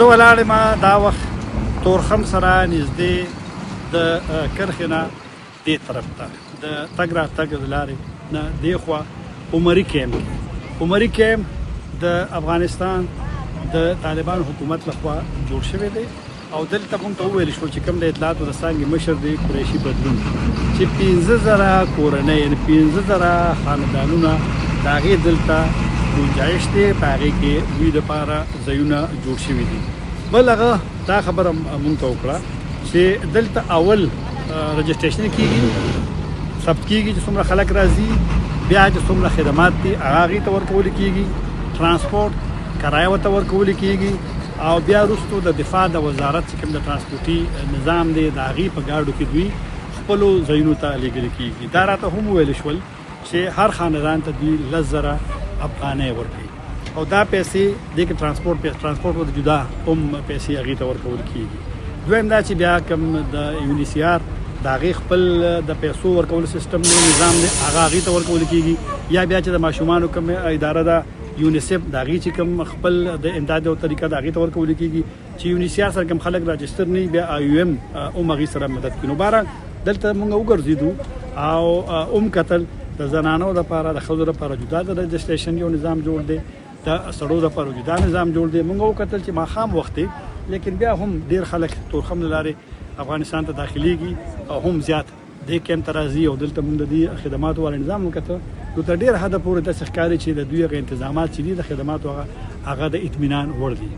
زه ولاړ ما دا وخت تورخم سره نږدې د کرخې نه دې طرف ته د تګ راتګ د لارې نه دې خوا عمري کیمپ د افغانستان د طالبان حکومت لخوا جوړ شوی دی او دلته هم ته وویل شو چې کوم د اطلاعاتو د څانګې مشر دی قریشي بدلون چې 15,000 کورنۍ یعنې 15,000 خاندانونه د هغې دلته ګنجایش دی په هغې کې دوی دپاره ځایونه جوړ شوي دي. بل هغه دا خبره مونږ ته وکړه چې دلته اول رجسټریشن کېږي، ثبت کېږي چې څومره خلک راځي، بیا چې څومره خدمات دي هغه هغې ته ورکول کېږي، ترانسپورټ کرایه ورته ورکول کېږي او بیا وروستو د دفاع د وزارت چې کوم د ترانسپورټي نظام دی د هغې په ګاډو کې دوی خپلو ځایونو ته لیږل کېږي. دا راته هم وویل شول چې هر خاندان ته دوی 10,000 افغانۍ ورکوي او دا پیسې دې کې ترانسپورټ ورته جدا هم پیسې هغې ته ورکول کېږي. دویم دا چې بیا کوم د UNHCR د هغې خپل د پیسو ورکولو سیستم دی، نظام دی، هغه هغې ته ورکول کېږي. یا بیا چې د ماشومانو کوم اداره ده یونیسف د هغې چې کوم خپل د امداد او طریقه د هغې ته ورکول کېږي چې UNHCR سره کوم خلک راجستر نه وي بیا IOM هم هغې سره مدد کوي. نو بهرحال دلته موږ وګرځېدو او کتل د زنانو لپاره د ښځو لپاره جدا د رجسټریشن یو نظام جوړ دی، د سړو لپاره جدا نظام جوړ دی. موږ وکتل چې ماښام وخت دی لیکن بیا هم ډېر خلک تورخم له لارې افغانستان ته داخليږي او هم زیات دې کیمپ ته راځي او دلته موږ د دې خدماتو والا نظام وکتل نو تر ډېر حده پورې داسې ښکاري چې د دوی هغه انتظامات چې دي د خدماتو هغه د اطمینان وړ دي.